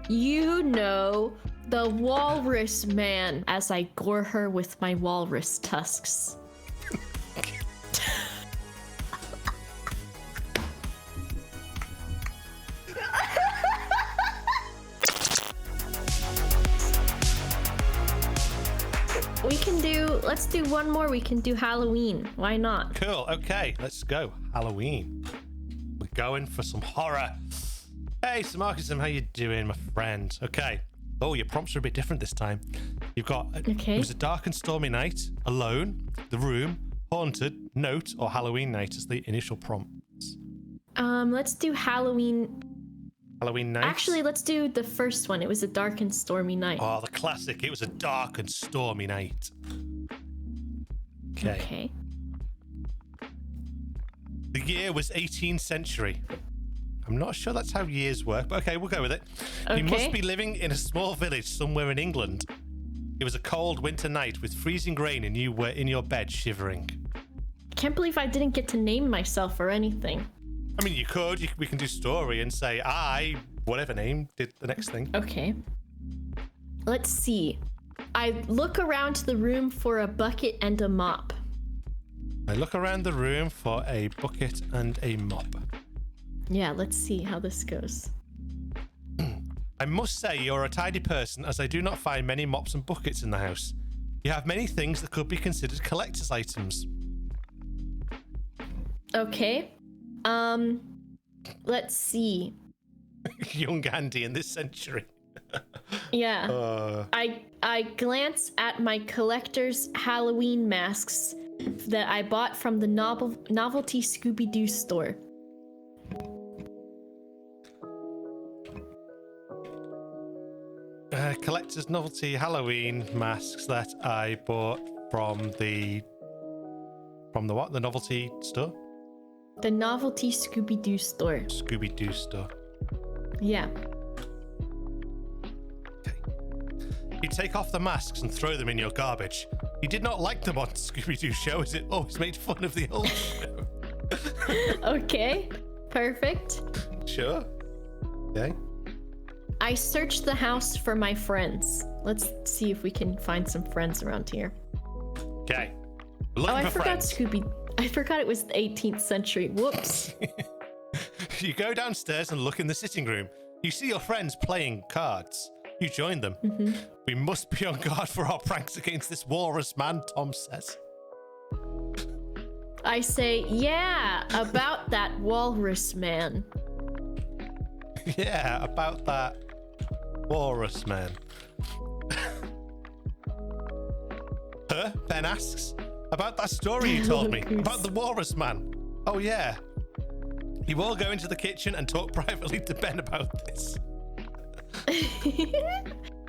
You know, the Walrus Man, as I gore her with my walrus tusks. Let's do one more. We can do Halloween. Why not? Cool. Okay, let's go. Halloween. We're going for some horror. Hey, Zirconix, how you doing, my friend? Okay. Oh, your prompts are a bit different this time. You've got, okay. It was a dark and stormy night, alone, the room, haunted, note, or Halloween night as the initial prompts. Let's do Halloween. Halloween night? Actually, let's do the first one. It was a dark and stormy night. Oh, the classic. It was a dark and stormy night. Okay. The year was 18th century. I'm not sure that's how years work, but okay, we'll go with it. Okay. You must be living in a small village somewhere in England. It was a cold winter night with freezing rain and you were in your bed shivering. I can't believe I didn't get to name myself or anything. I mean, you could. We can do story and say, I, whatever name, did the next thing. Okay. Let's see. I look around the room for a bucket and a mop. I look around the room for a bucket and a mop. Yeah, let's see how this goes. I must say you're a tidy person, as I do not find many mops and buckets in the house. You have many things that could be considered collector's items. Okay. Let's see. Young Andy in this century. Yeah. I glance at my collector's Halloween masks that I bought from the novelty Scooby-Doo store. Collector's novelty Halloween masks that I bought from the what? The novelty store? The novelty Scooby-Doo store. Scooby-Doo store. Yeah. You take off the masks and throw them in your garbage. You did not like them on Scooby-Doo show, as it always made fun of the old show. Okay, perfect. Sure. Okay. I searched the house for my friends. Let's see if we can find some friends around here. Okay. I forgot I forgot it was the 18th century. Whoops. You go downstairs and look in the sitting room. You see your friends playing cards. You join them. Mm-hmm. We must be on guard for our pranks against this Walrus Man, Tom says. I say, yeah, about that Walrus Man. Yeah, about that Walrus Man. Huh? Ben asks. About that story you told me. About the Walrus Man. Oh, yeah. You all go into the kitchen and talk privately to Ben about this.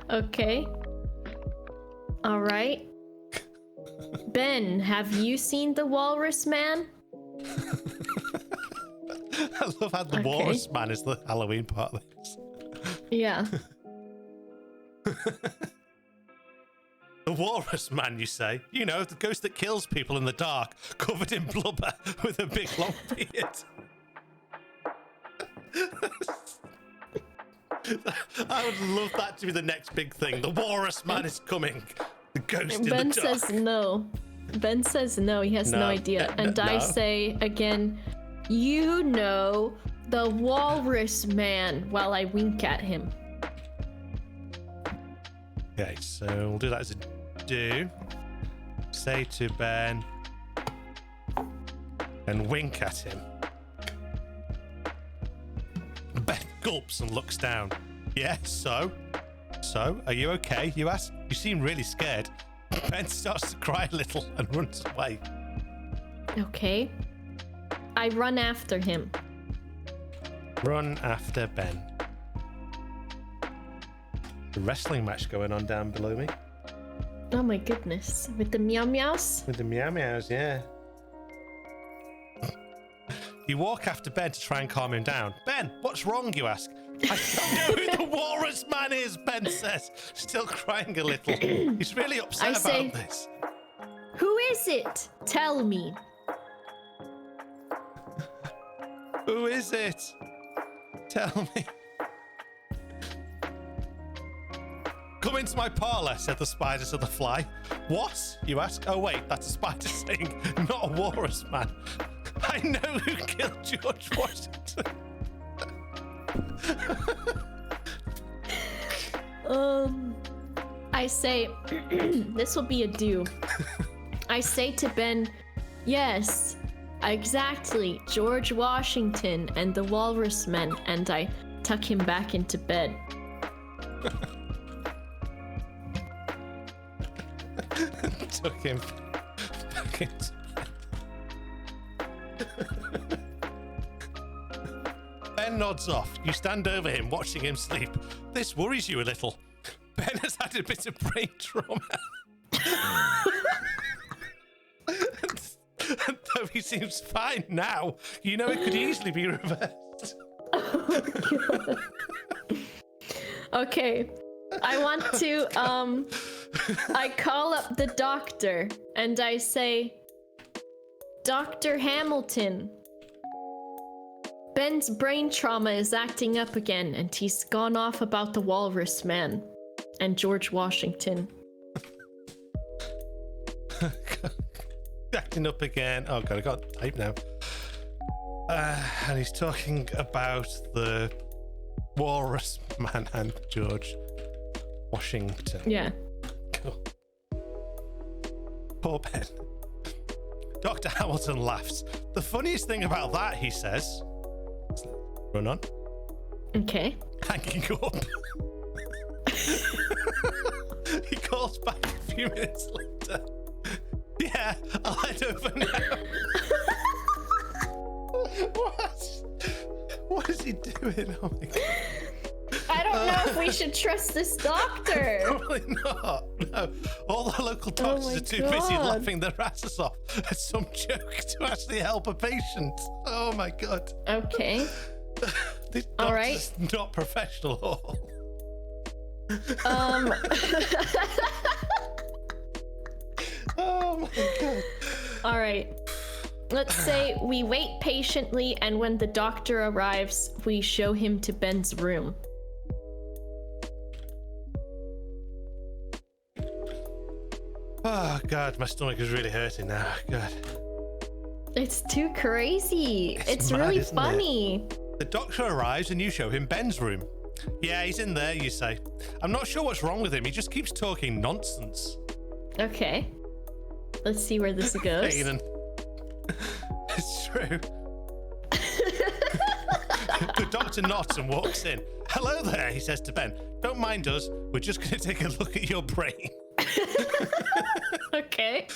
Okay. All right. Ben, have you seen the Walrus Man? I love how the Walrus Man is the Halloween part of this. Yeah. The Walrus Man, you say? You know, the ghost that kills people in the dark, covered in blubber with a big long beard. I would love that to be the next big thing. The Walrus Man is coming. The ghost in the dark. Ben says no. Ben says no, he has no idea. And I say again, you know, the Walrus Man, while I wink at him. Okay, so we'll do that as a do. Say to Ben and wink at him. Ben gulps and looks down. Yeah, so? So, are you okay? You ask. You seem really scared. Ben starts to cry a little and runs away. Okay. I run after him. Run after Ben. The wrestling match going on down below me. Oh my goodness. With the meow meows? With the meow meows, yeah. You walk after Ben to try and calm him down. Ben, what's wrong, you ask? I don't know who the Walrus Man is, Ben says, still crying a little. He's really upset about this. Who is it? Tell me. Who is it? Tell me. come into my parlour, said the spider to the fly. What? You ask? Oh, wait, that's a spider saying, not a walrus man. I know who killed George Washington. I say, this will be a do. I say to Ben, yes, exactly, George Washington and the Walrus Men, and I tuck him back into bed. Took him back into bed. Ben nods off. You stand over him, watching him sleep. This worries you a little. Ben has had a bit of brain trauma. And though he seems fine now, you know it could easily be reversed. Oh, God. Okay, I want to, I call up the doctor and I say, Dr. Hamilton, Ben's brain trauma is acting up again and he's gone off about the Walrus Man and George Washington. Acting up again. Oh God, I got type now. And he's talking about the Walrus Man and George Washington. Yeah. Cool. Poor Ben. Dr. Hamilton laughs. The funniest thing about that, he says. Run on. Okay. Hanging up. He calls back a few minutes later. Yeah, I'll head over now. What is he doing? Oh my God. I don't know if we should trust this doctor. Probably not. No. All the local doctors are too busy laughing their asses off at some joke to actually help a patient. Oh my God. Okay. This All doctor's right. not professional at all. Oh my God. All right. Let's say we wait patiently, and when the doctor arrives, we show him to Ben's room. Oh God, my stomach is really hurting now. God. It's too crazy. It's mad, really isn't funny. The doctor arrives and you show him Ben's room. Yeah, he's in there, you say. I'm not sure what's wrong with him. He just keeps talking nonsense. Okay. Let's see where this goes. Hayden. It's true. The doctor nods and walks in. Hello there, he says to Ben. Don't mind us. We're just going to take a look at your brain. Okay.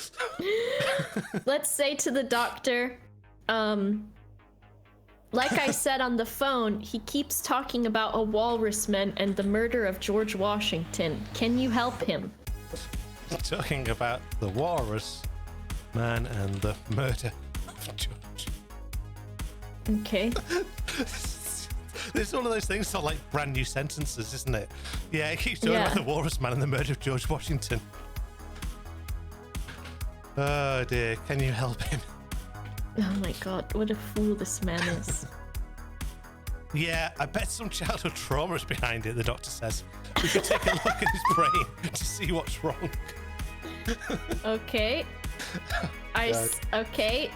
Let's say to the doctor, like I said on the phone, he keeps talking about a Walrus Man and the murder of George Washington. Can you help him? Talking about the Walrus Man and the murder of George. Okay. It's one of those things that are like brand new sentences, isn't it? Yeah, it keeps talking about the Walrus Man and the murder of George Washington. Oh dear, can you help him? Oh my God, what a fool this man is. Yeah, I bet some childhood trauma is behind it, the doctor says. We could take a look at his brain to see what's wrong. Okay. Okay.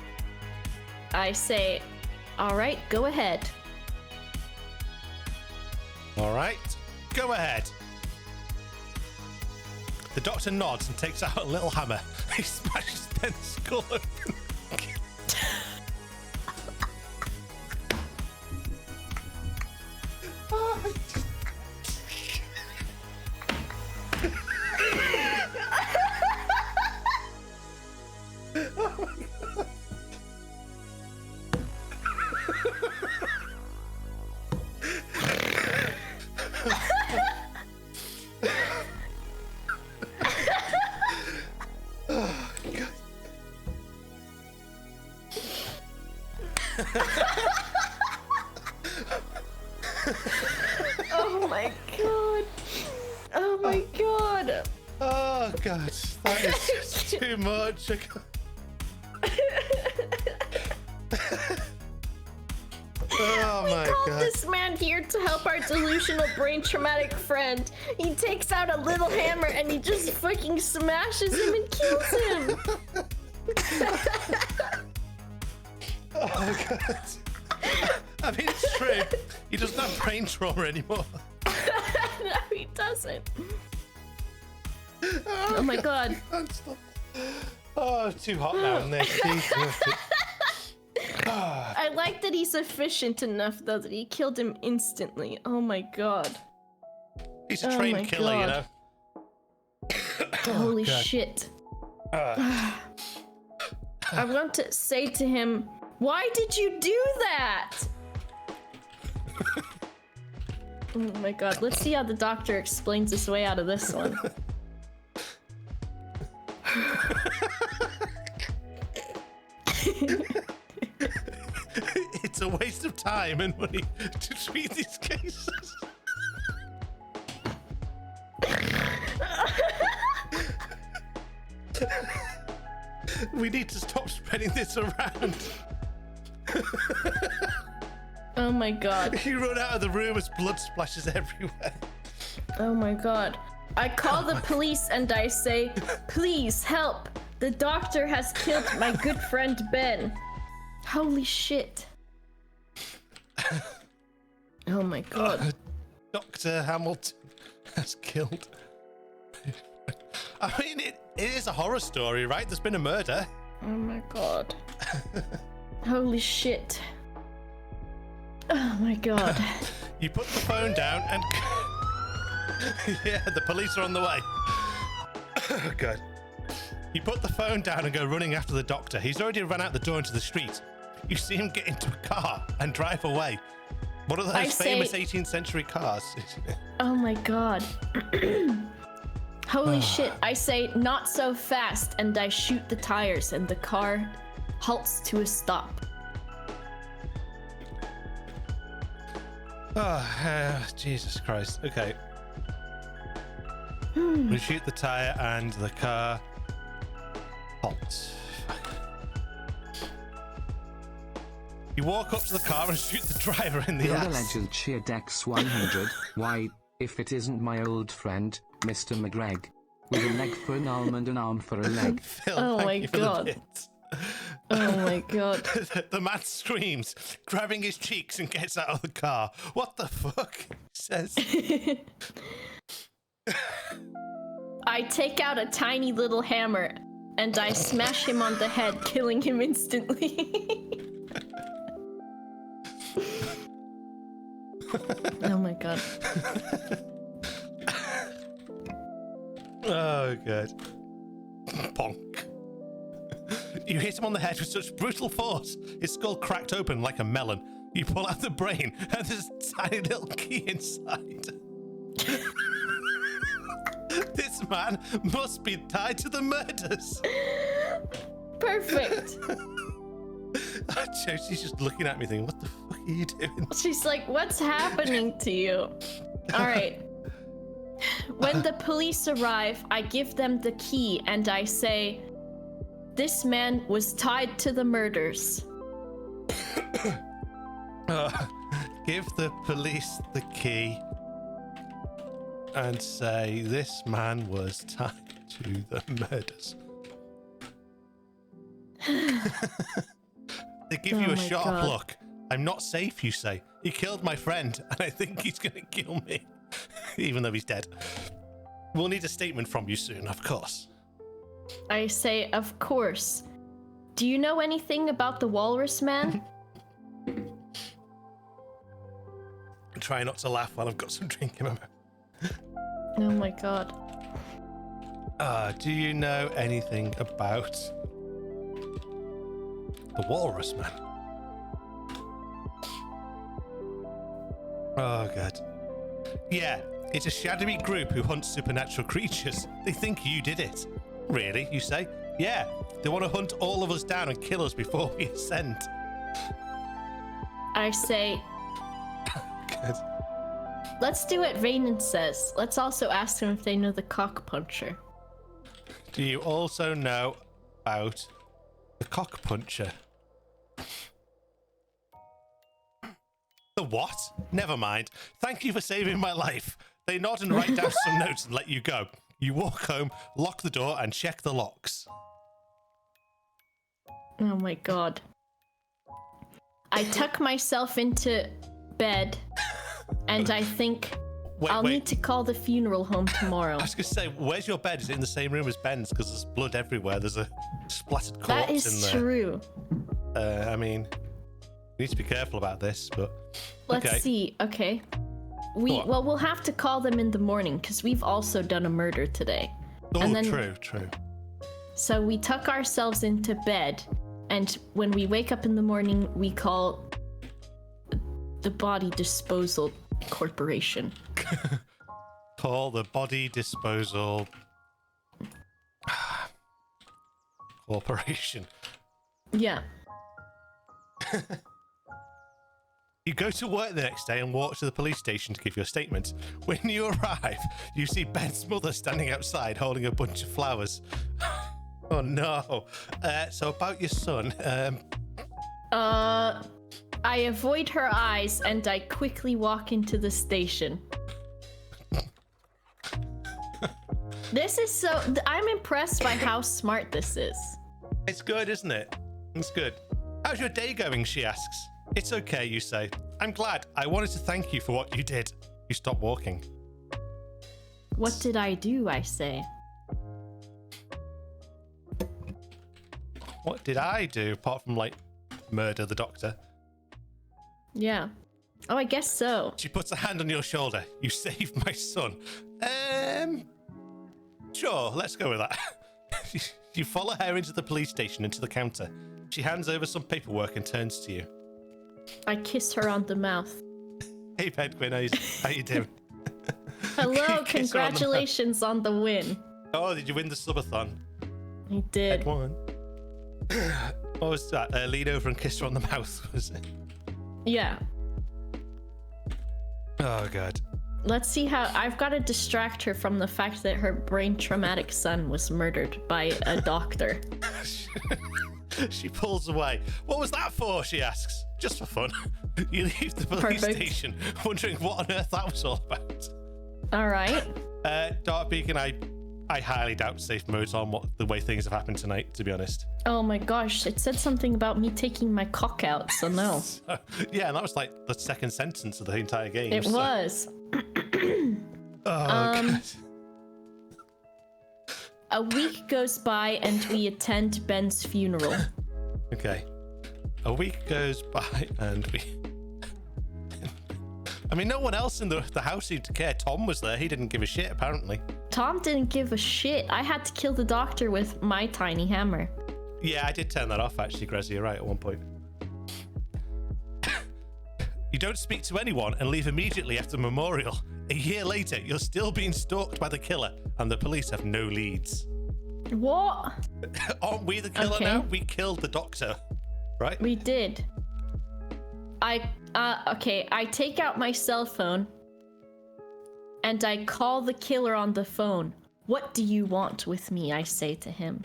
I say, all right, go ahead. All right, go ahead. The doctor nods and takes out a little hammer. He smashes Ben's skull open. Oh my God. Oh my God. Oh God, that is just too much. Oh my called God. this man here to help our delusional brain traumatic friend. He takes out a little hammer and he just fucking smashes him and kills him. Oh god. I mean, it's true. He doesn't have brain trauma anymore. No, he doesn't. Oh my god. Oh, too hot now in this. I like that he's efficient enough though that he killed him instantly. Oh my god. He's a trained killer, you know. Holy shit. I want to say to him, why did you do that? Oh my god, let's see how the doctor explains his way out of this one. It's a waste of time and money to treat these cases. We need to stop spreading this around. Oh my god. You run out of the room as blood splashes everywhere. Oh my god. I call the police and I say, please help. The doctor has killed my good friend Ben. Holy shit. Oh my god. Dr. Hamilton has killed. I mean, it is a horror story, right? There's been a murder. Oh my god. Holy shit. Oh my god. You put the phone down and... Yeah, the police are on the way. Oh, God. You put the phone down and go running after the doctor. He's already run out the door into the street. You see him get into a car and drive away. One of those famous 18th century cars. Oh my god. Holy shit. I say, not so fast, and I shoot the tires and the car halts to a stop. Oh, Jesus Christ. Okay. We shoot the tire and the car halts. You walk up to the car and shoot the driver in the You're ass. the legend Cheer Dex 100. Why, if it isn't my old friend, Mr. McGregor, with a leg for an arm and an arm for a leg. Phil, Oh thank my you for the God. bits. Oh my god. The man screams, grabbing his cheeks and gets out of the car. What the fuck? He says. I take out a tiny little hammer and I smash him on the head, killing him instantly. Oh my god. Oh, God. Bonk. You hit him on the head with such brutal force, his skull cracked open like a melon. You pull out the brain, and there's a tiny little key inside. This man must be tied to the murders. Perfect. Josie's just looking at me thinking, what the fuck are you doing? She's like, what's happening to you? All right. When the police arrive, I give them the key and I say, this man was tied to the murders. Give the police the key and say this man was tied to the murders. They give you Oh a my sharp God. look. I'm not safe, you say. He killed my friend and I think he's gonna kill me. Even though he's dead. We'll need a statement from you soon, of course. I say, of course. Do you know anything about the Walrus Man? Try not to laugh while I've got some drink in my mouth. Oh my god. Do you know anything about the Walrus Man? Oh, God. Yeah, it's a shadowy group who hunt supernatural creatures. They think you did it. Really, you say? Yeah, they want to hunt all of us down and kill us before we ascend. I say, Good. let's do what Rainen says. Let's also ask them if they know the cock puncher. Do you also know about the cock puncher? The What? Never mind. Thank you for saving my life. They nod and write down some notes and let you go. You walk home, lock the door, and check the locks. Oh my god. I tuck myself into bed, and I think I'll need to call the funeral home tomorrow. I was going to say, where's your bed? Is it in the same room as Ben's? Because there's blood everywhere. There's a splattered corpse in there. That is true. I mean, you need to be careful about this, but... Let's see. Okay. We'll have to call them in the morning, because we've also done a murder today. Oh, and then, true. So we tuck ourselves into bed, and when we wake up in the morning, we call the Body Disposal Corporation. Call the Body Disposal Corporation. Yeah. You go to work the next day and walk to the police station to give your statement. When you arrive, you see Ben's mother standing outside holding a bunch of flowers. Oh no. So about your son, I avoid her eyes and I quickly walk into the station. This is so... I'm impressed by how smart this is. It's good, isn't it? It's good. How's your day going, she asks. It's okay, you say. I'm glad. I wanted to thank you for what you did. You stop walking. What did I do, I say? What did I do, apart from, like, murder the doctor? Yeah. Oh, I guess so. She puts a hand on your shoulder. You saved my son. Sure, let's go with that. You follow her into the police station, into the counter. She hands over some paperwork and turns to you. I kiss her on the mouth. Hey, Penguin, how you doing? Hello, congratulations on the win. Oh, did you win the subathon? I did. Head one. What was that? Lean over and kiss her on the mouth, was it? Yeah. Oh, God. Let's see how... I've got to distract her from the fact that her brain traumatic son was murdered by a doctor. She pulls away. What was that for, she asks. Just for fun. You leave the police station wondering what on earth that was all about. All right. Dark Beacon, I highly doubt safe mode's on the way things have happened tonight, to be honest. Oh my gosh, it said something about me taking my cock out, so no. Yeah, and that was like the second sentence of the entire game. It was. God. A week goes by and we attend Ben's funeral. Okay. A week goes by and we... I mean, no one else in the house seemed to care. Tom was there. He didn't give a shit, apparently. Tom didn't give a shit. I had to kill the doctor with my tiny hammer. Yeah, I did turn that off, actually, Grezzy. You're right at one point. You don't speak to anyone and leave immediately after memorial. A year later, you're still being stalked by the killer, and the police have no leads. What? Aren't we the killer now? We killed the doctor, right? We did. Okay, I take out my cell phone and I call the killer on the phone. What do you want with me? I say to him.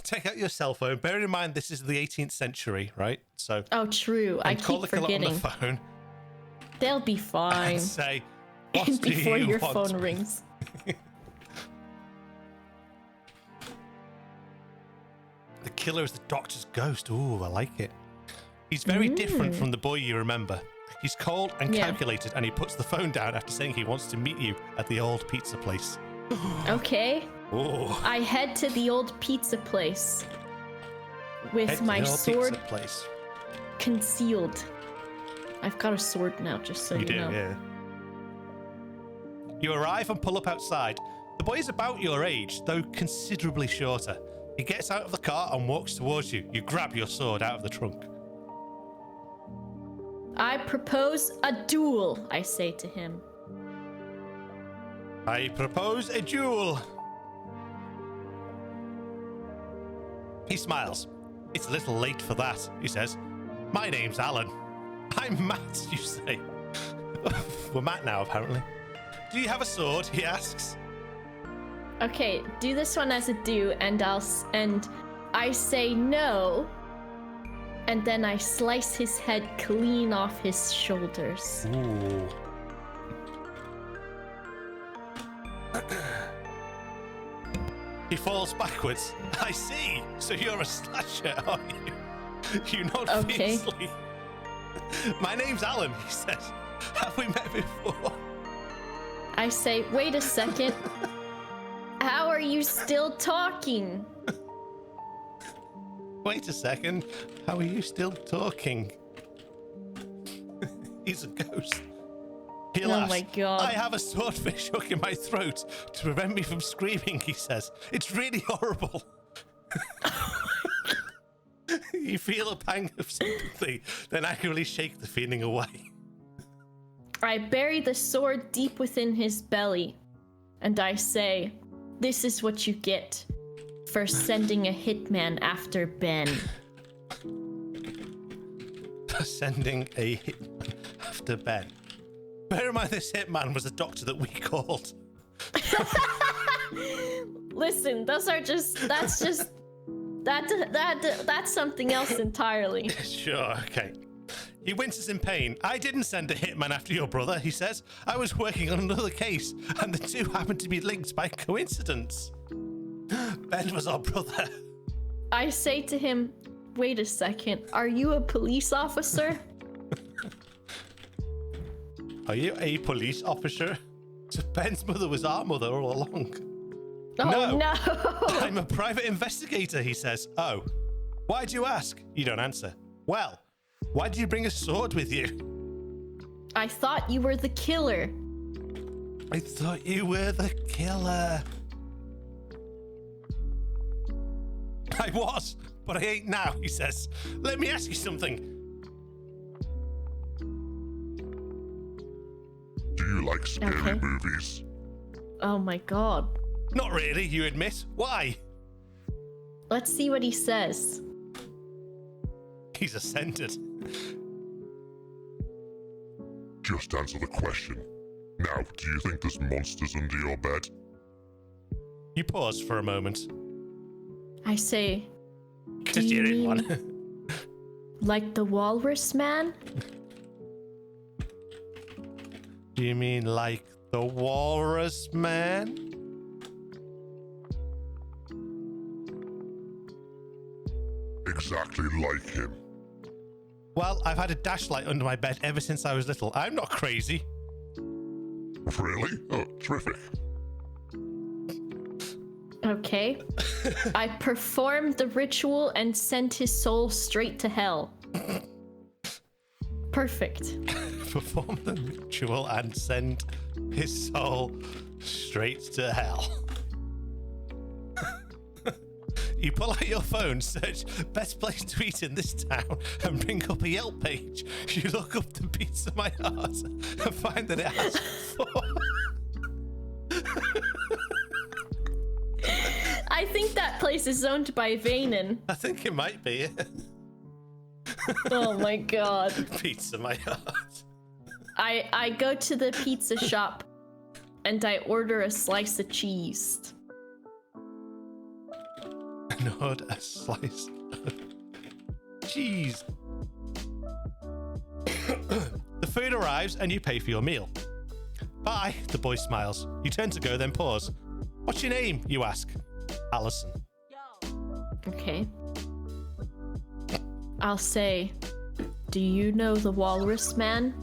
Take out your cell phone. Bearing in mind this is the 18th century, right? So. Oh, true. I keep forgetting. Call the killer on the phone. They'll be fine. And say, what before do you your want? phone rings. The killer is the doctor's ghost. Ooh, I like it. He's very different from the boy you remember. He's cold and calculated, and he puts the phone down after saying he wants to meet you at the old pizza place. Okay. Ooh. I head to the old pizza place with my sword concealed. I've got a sword now, just so you know. Yeah. You arrive and pull up outside. The boy is about your age, though considerably shorter. He gets out of the car and walks towards you. You grab your sword out of the trunk. I propose a duel, I say to him. I propose a duel. He smiles. It's a little late for that, he says. My name's Alan. I'm Matt, you say. We're Matt now, apparently. Do you have a sword? He asks. Okay, do this one as a do, and I say no. And then I slice his head clean off his shoulders. Ooh. He falls backwards. I see. So you're a slasher, are you? You nod Okay. fiercely. My name's Alan, he says. Have we met before? I say, wait a second. How are you still talking? Wait a second. How are you still talking? He's a ghost. He laughs. Oh my god. I have a swordfish hook in my throat to prevent me from screaming, he says. It's really horrible. You feel a pang of sympathy, then angrily shake the feeling away. I bury the sword deep within his belly, and I say, this is what you get for sending a hitman after Ben. For sending a hitman after Ben. Bear in mind, this hitman was a doctor that we called. Listen, that's something else entirely. Sure, okay. He winces in pain. I didn't send a hitman after your brother, he says. I was working on another case, and the two happened to be linked by coincidence. Ben was our brother. I say to him, wait a second, are you a police officer? Are you a police officer? So Ben's mother was our mother all along. Oh no! I'm a private investigator, he says. Oh, why'd you ask? You don't answer. Well, why did you bring a sword with you? I thought you were the killer. I thought you were the killer. I was, but I ain't now, he says. Let me ask you something. Do you like scary movies? Oh my god. Not really, you admit. Why? Let's see what he says. He's ascended. Just answer the question. Now, do you think there's monsters under your bed? You pause for a moment. I say, Because Do you you're in mean- one. like the Walrus Man? Do you mean like the Walrus Man? Exactly like him. Well, I've had a dash light under my bed ever since I was little. I'm not crazy. Really? Oh, terrific. Okay. I performed the ritual and sent his soul straight to hell. Perfect. Perform the ritual and send his soul straight to hell. You pull out your phone, search best place to eat in this town, and bring up a Yelp page. You look up the Pizza My Heart and find that it has 4. I think that place is owned by Vanen. I think it might be. Oh my god. Pizza My Heart. I go to the pizza shop and I order a slice of cheese. Nod a slice of cheese. The food arrives and you pay for your meal. Bye, the boy smiles. You turn to go, then pause. What's your name, you ask? Allison. Okay. I'll say, do you know the Walrus Man?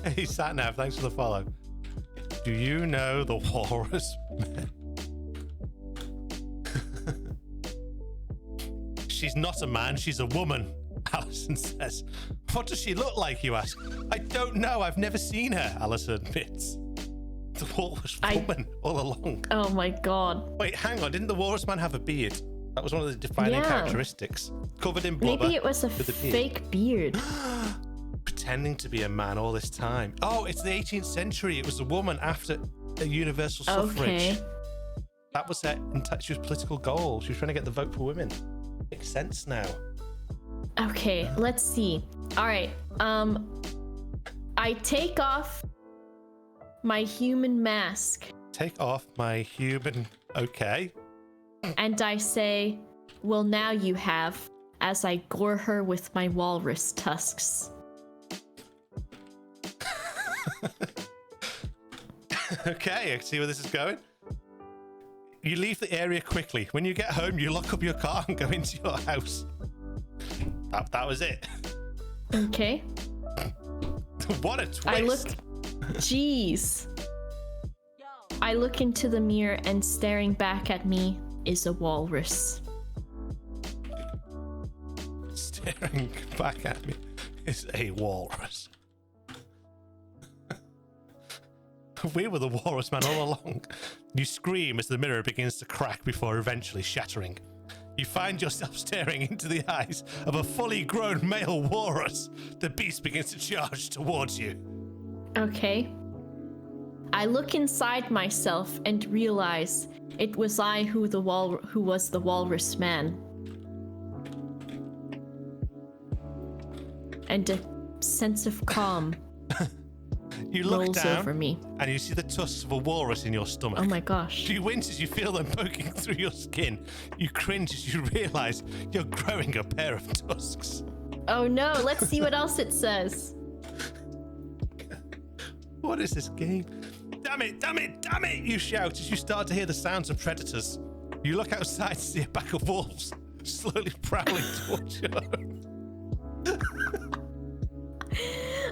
Hey, Satnav, thanks for the follow. Do you know the Walrus Man? She's not a man, she's a woman, Allison says. What does she look like, you ask? I don't know, I've never seen her, Allison admits. The Walrus woman all along. Oh my god. Wait, hang on, didn't the Walrus Man have a beard? That was one of the defining Yeah. characteristics. Covered in blubber. Maybe it was a with a beard. fake beard. Pretending to be a man all this time. Oh, it's the 18th century. It was a woman after a universal suffrage. Okay. That was her she was political goal. She was trying to get the vote for women. Makes sense now. Okay, let's see. All right. I take off my human mask Take off my human. Okay. and I say, well, now you have, as I gore her with my walrus tusks. Okay, I see where this is going. You leave the area quickly. When you get home, you lock up your car and go into your house. That was it. Okay. What a twist. I look... Jeez. I look into the mirror and staring back at me is a walrus. Staring back at me is a walrus. We were the Walrus Man all along. You scream as the mirror begins to crack before eventually shattering. You find yourself staring into the eyes of a fully grown male walrus. The beast begins to charge towards you. Okay. I look inside myself and realize it was I who was the Walrus Man. And a sense of calm You look rolls down over me. and you see the tusks of a walrus in your stomach. Oh my gosh. You wince as you feel them poking through your skin. You cringe as you realize you're growing a pair of tusks. Oh no, let's see what else it says. What is this game? Damn it, damn it, damn it! You shout as you start to hear the sounds of predators. You look outside to see a pack of wolves slowly prowling towards you.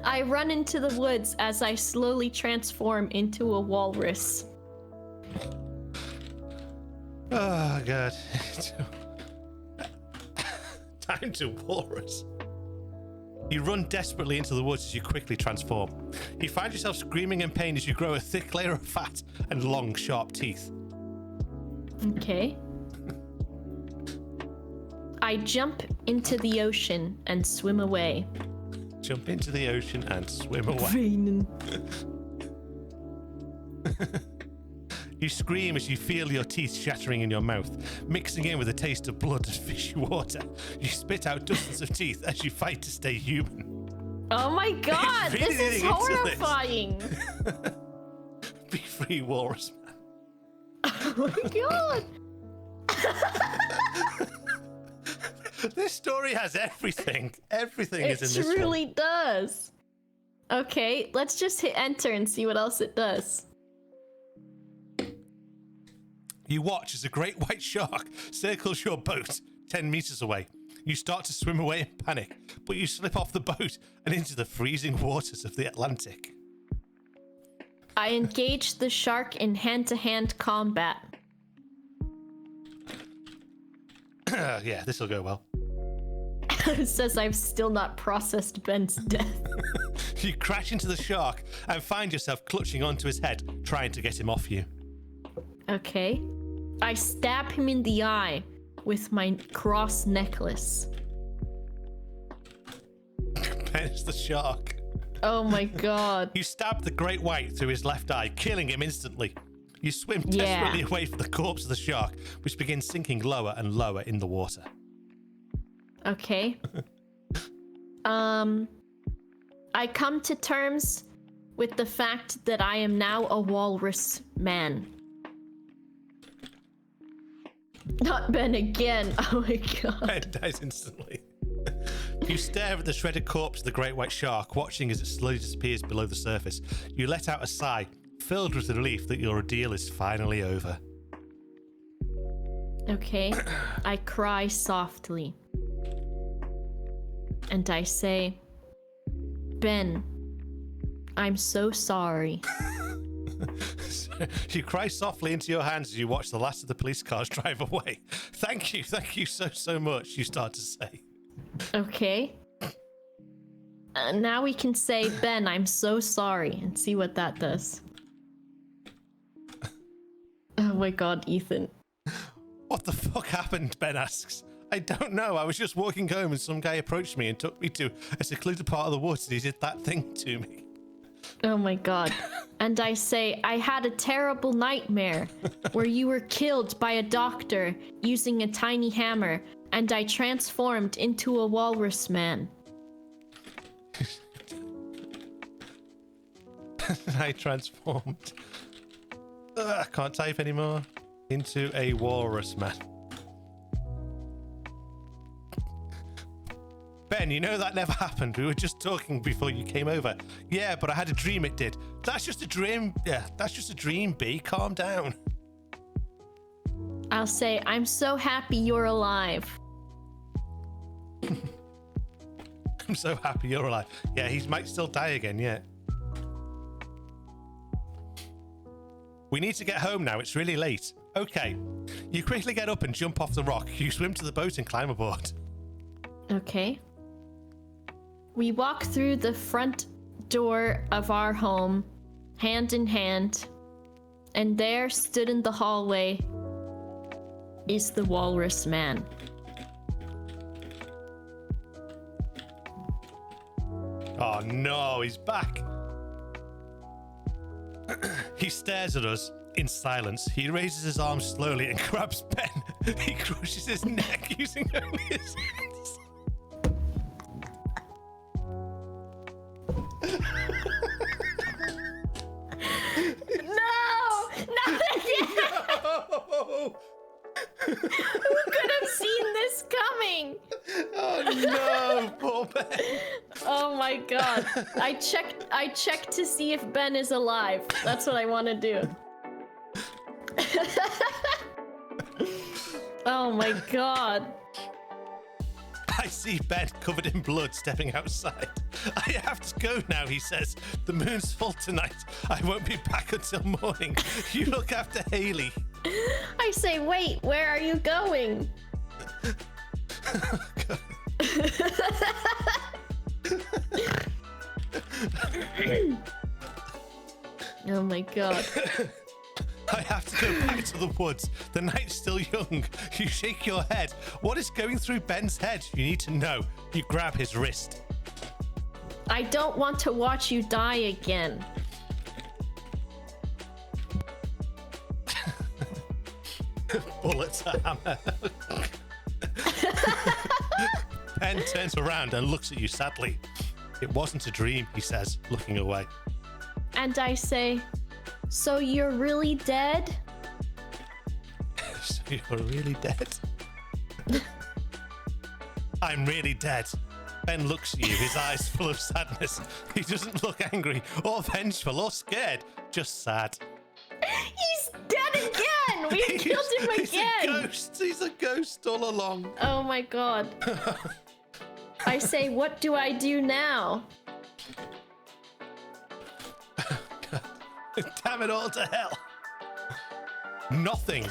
I run into the woods as I slowly transform into a walrus. Oh, God. Time to walrus. You run desperately into the woods as you quickly transform. You find yourself screaming in pain as you grow a thick layer of fat and long, sharp teeth. Okay. I jump into the ocean and swim away. Jump into the ocean and swim away. Raining. You scream as you feel your teeth shattering in your mouth, mixing in with a taste of blood and fishy water. You spit out dozens of teeth as you fight to stay human. Oh my god, Really this is getting into this. horrifying. Be free, Walrus Man. Oh my god. This story has everything. Everything It is in this one. truly does. Okay, let's just hit enter and see what else it does. You watch as a great white shark circles your boat 10 meters away. You start to swim away in panic, but you slip off the boat and into the freezing waters of the Atlantic. I engage the shark in hand-to-hand combat. Yeah, this will go well. It says I've still not processed Ben's death. You crash into the shark and find yourself clutching onto his head, trying to get him off you. Okay. I stab him in the eye with my cross necklace. Ben's the shark. Oh my god. You stab the great white through his left eye, killing him instantly. You swim Yeah. desperately away from the corpse of the shark, which begins sinking lower and lower in the water. Okay. I come to terms with the fact that I am now a walrus man. Not Ben again. Oh my god. Ben dies instantly. You stare at the shredded corpse of the great white shark, watching as it slowly disappears below the surface. You let out a sigh, filled with the relief that your ordeal is finally over. Okay. I cry softly. And I say, Ben, I'm so sorry. You cry softly into your hands as you watch the last of the police cars drive away. Thank you so much, you start to say. Okay. Now we can say, Ben, I'm so sorry, and see what that does. Oh my god, Ethan. What the fuck happened, Ben asks. I don't know, I was just walking home and some guy approached me and took me to a secluded part of the woods and he did that thing to me. Oh my god. And I say, I had a terrible nightmare where you were killed by a doctor using a tiny hammer and I transformed into a walrus man. I transformed. I can't type anymore. Into a walrus man. Ben, you know that never happened. We were just talking before you came over. Yeah, but I had a dream it did. That's just a dream. Yeah, that's just a dream, B. Calm down. I'll say, I'm so happy you're alive. I'm so happy you're alive. Yeah, he might still die again, yeah. We need to get home now. It's really late. Okay. You quickly get up and jump off the rock. You swim to the boat and climb aboard. Okay. We walk through the front door of our home, hand in hand, and there, stood in the hallway, is the Walrus Man. Oh no, he's back. He stares at us in silence. He raises his arms slowly and grabs Ben. He crushes his neck using only his hands. No! Not again! No! Who could have seen this coming? Oh no, poor Ben. Oh my god. I checked to see if Ben is alive. That's what I want to do. Oh my god. I see Ben covered in blood stepping outside. I have to go now, he says. The moon's full tonight. I won't be back until morning. You look after Haley. I say, wait, where are you going? Oh my god. I have to go back to the woods. The night's still young. You shake your head. What is going through Ben's head? You need to know. You grab his wrist. I don't want to watch you die again. Bullets a hammer. Ben turns around and looks at you sadly. It wasn't a dream, he says, looking away. And I say, so you're really dead? So you're really dead? I'm really dead. Ben looks at you, his eyes full of sadness. He doesn't look angry or vengeful or scared, just sad. He's dead again! We killed him again! He's a ghost. He's a ghost all along. Oh my god. I say, what do I do now? Damn it all to hell. Nothing.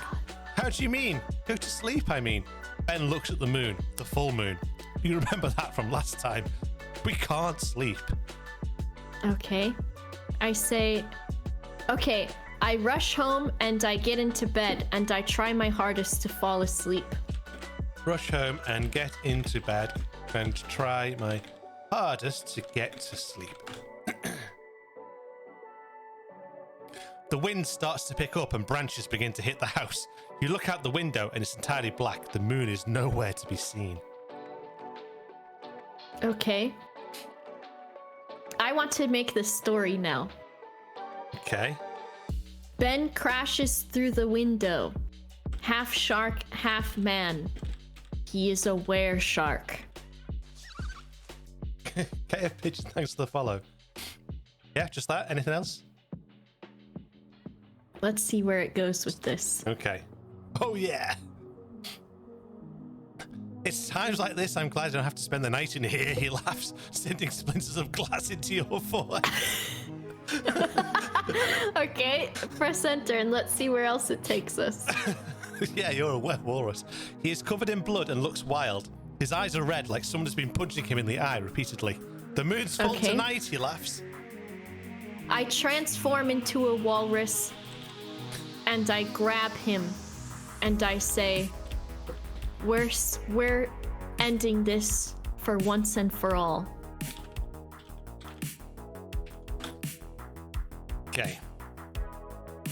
How do you mean? Go to sleep, I mean. Ben looks at the moon, the full moon. You remember that from last time. We can't sleep. Okay. I say, okay, I rush home and I get into bed and I try my hardest to fall asleep. Rush home and get into bed and try my hardest to get to sleep. The wind starts to pick up and branches begin to hit the house. You look out the window and it's entirely black. The moon is nowhere to be seen. Okay. I want to make this story now. Okay. Ben crashes through the window. Half shark, half man. He is a Wereshark. KF Pigeon, thanks for the follow. Yeah, just that. Anything else? Let's see where it goes with this. Okay. Oh, yeah. It's times like this I'm glad I don't have to spend the night in here, he laughs, sending splinters of glass into your forehead. Okay, press enter and let's see where else it takes us. Yeah, you're a wet walrus. He is covered in blood and looks wild. His eyes are red like someone has been punching him in the eye repeatedly. The moon's full Okay. tonight, he laughs. I transform into a walrus and I grab him and I say, we're ending this for once and for all. Okay.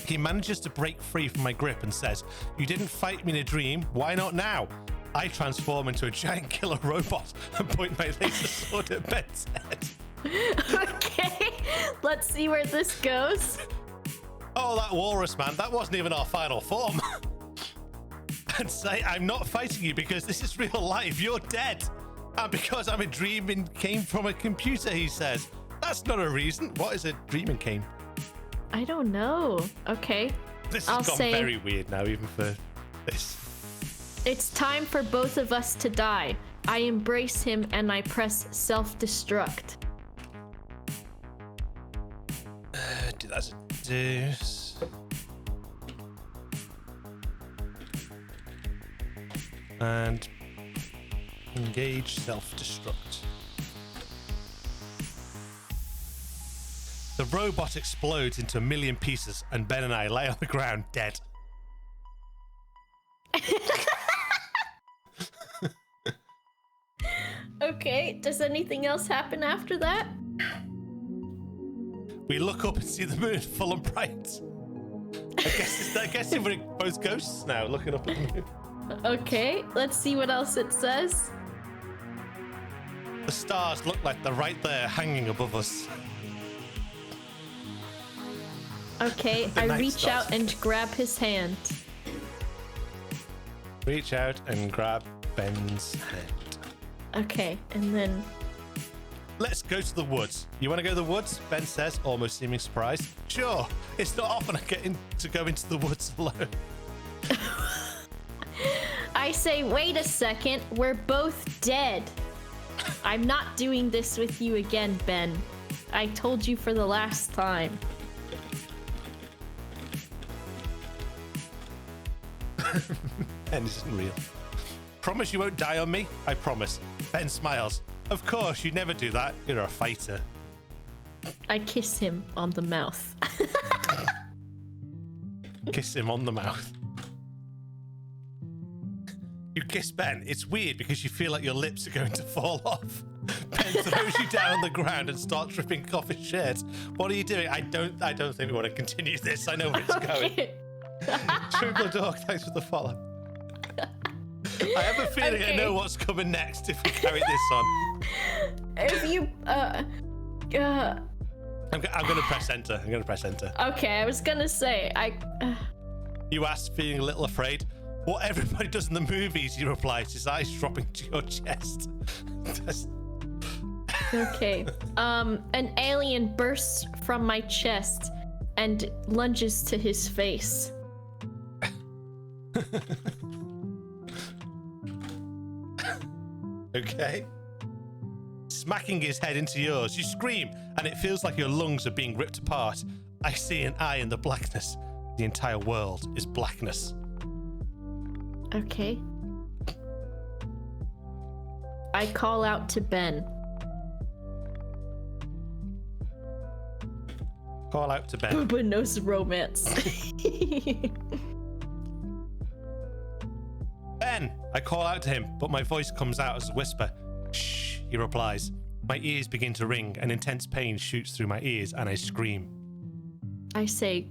He manages to break free from my grip and says, you didn't fight me in a dream, why not now? I transform into a giant killer robot and point my laser sword at Ben's head. Okay, let's see where this goes. Oh, that walrus man, that wasn't even our final form. And say, I'm not fighting you because this is real life, you're dead. And because I'm a dream and came from a computer, he says. That's not a reason. What is a dream and came? I don't know. Okay. This I'll has gone say very weird now, even for this. it's time for both of us to die. I embrace him and I press self-destruct. That's a deuce. And engage self-destruct. The robot explodes into a million pieces, and Ben and I lay on the ground dead. Okay, does anything else happen after that? We look up and see the moon full and bright. I guess we're both ghosts now, looking up at the moon. Okay, let's see what else it says. The stars look like they're right there, hanging above us. Okay, The I night reach stars. out and grab his hand. Reach out and grab Ben's hand. Okay, and then Let's go to the woods. You want to go to the woods? Ben says, almost seeming surprised. Sure. It's not often I get to go into the woods alone. I say, wait a second, we're both dead. I'm not doing this with you again, Ben. I told you for the last time. Ben isn't real. Promise you won't die on me? I promise. Ben smiles. Of course, you never do that. You're a fighter. I kiss him on the mouth. Kiss him on the mouth. You kiss Ben. It's weird because you feel like your lips are going to fall off. Ben throws you down on the ground and starts ripping off his shirt. What are you doing? I don't think we want to continue this. I know where it's going. Okay. Triple Dog, thanks for the follow. I have a feeling I know what's coming next if we carry this on. If you, I'm gonna press enter. I'm gonna press enter. okay, I was gonna say, You ask, feeling a little afraid. What everybody does in the movies, he replies, his eyes dropping to your chest. okay. An alien bursts from my chest and lunges to his face. Okay. Smacking his head into yours, you scream, and it feels like your lungs are being ripped apart. I see an eye in the blackness. The entire world is blackness. Okay. I call out to Ben. Call out to Ben. Boba knows romance. Ben! I call out to him, but my voice comes out as a whisper. Shh, he replies. My ears begin to ring, and intense pain shoots through my ears, and I scream. I say,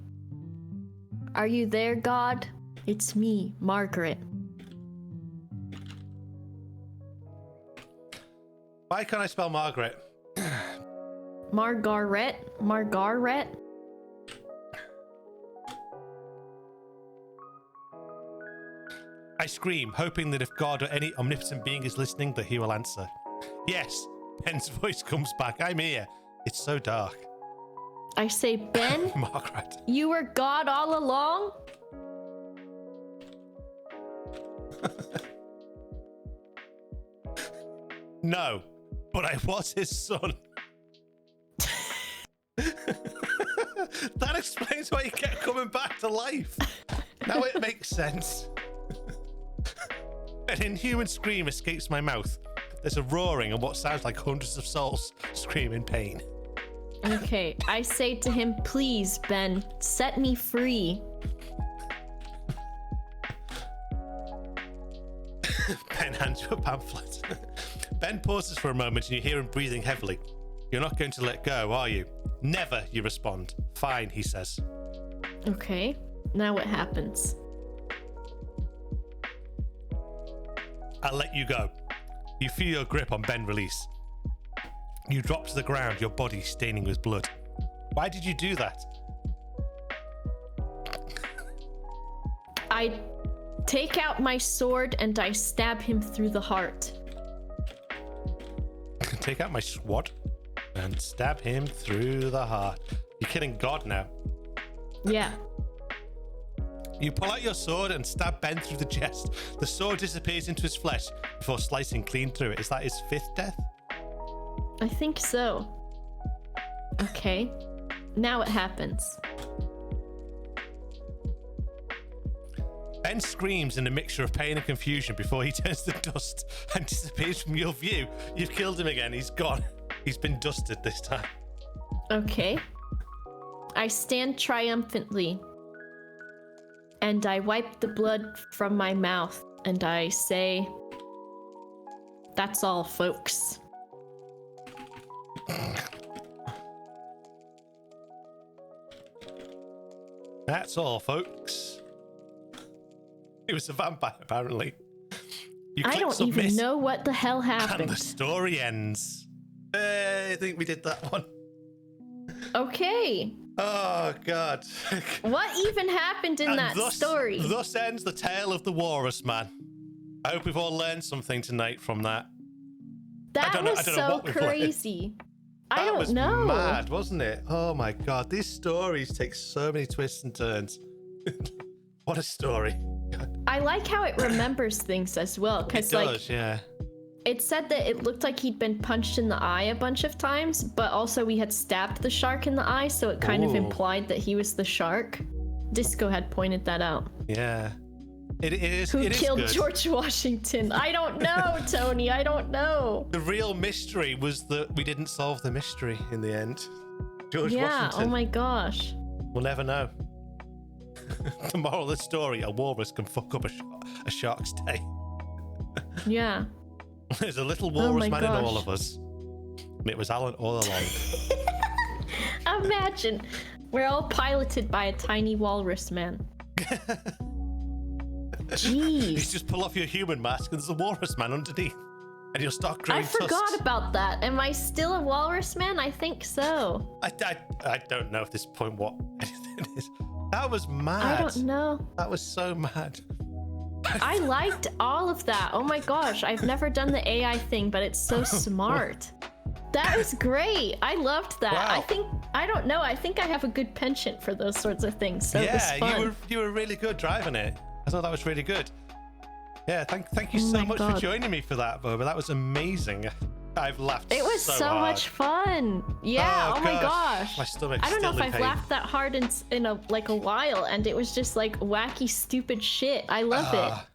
"Are you there, God? It's me, Margaret." Why can't I spell Margaret? Margaret? Margaret? I scream, hoping that if God or any omnipotent being is listening, that he will answer. Yes, Ben's voice comes back. I'm here. It's so dark. I say, Ben, Margaret. you were God all along? No, but I was his son. That explains why he kept coming back to life. Now it makes sense. An inhuman scream escapes my mouth. There's a roaring and what sounds like hundreds of souls scream in pain. Okay, I say to him, "Please, Ben, set me free." Ben hands you a pamphlet. Ben pauses for a moment and you hear him breathing heavily. You're not going to let go, are you? Never, you respond. Fine, he says. Okay, now what happens? I'll let you go. You feel your grip on Ben release. You drop to the ground, your body staining with blood. Why did you do that? I take out my sword and I stab him through the heart. take out my sword and stab him through the heart. You're killing God now. Yeah. You pull out your sword and stab Ben through the chest. The sword disappears into his flesh before slicing clean through it. Is that his 5th death? I think so. Okay. Now it happens. Ben screams in a mixture of pain and confusion before he turns to dust and disappears from your view. You've killed him again. He's gone. He's been dusted this time. Okay. I stand triumphantly. And I wipe the blood from my mouth. And I say, that's all, folks. That's all, folks. He was a vampire, apparently. You I click don't submit, even know what the hell and happened. the story ends. I think we did that one. Okay. Oh, God. What even happened in that story? Thus ends the tale of the Walrus Man. I hope we've all learned something tonight from that. That was know so what we've learned. crazy. I That don't was know. mad, wasn't it? Oh my God, these stories take so many twists and turns. What a story. God. I like how it remembers things as well, It because does, yeah. it said that it looked like he'd been punched in the eye a bunch of times, but also we had stabbed the shark in the eye, so it kind of Ooh. implied that he was the shark. Disco had pointed that out. Yeah. It is. Who it is killed good. George Washington? I don't know, Tony. I don't know. The real mystery was that we didn't solve the mystery in the end. George Yeah. Washington. Oh my gosh. We'll never know. The moral of the story: a walrus can fuck up a shark's day. Yeah. There's a little Oh walrus my man in all gosh. of us. And it was Alan all along. Imagine, we're all piloted by a tiny walrus man. You Jeez. just pull off your human mask and there's a walrus man underneath. And you'll start growing I forgot tusks. about that. Am I still a walrus man? I think so. I don't know at this point what anything is. That was mad. I don't know. That was so mad. I liked all of that. Oh my gosh. I've never done the AI thing, but it's so smart. That was great. I loved that. Wow. I don't know. I think I have a good penchant for those sorts of things. So it was Yeah, fun. you were really good driving it. I thought that was really good. Yeah, thank you Oh so my much God. for joining me for that, Boba. That was amazing. I've laughed It was so hard. much fun. Yeah. Oh, my gosh. My stomach's I don't know if still in I've pain. laughed that hard in a while, and it was just like wacky, stupid shit. I love it.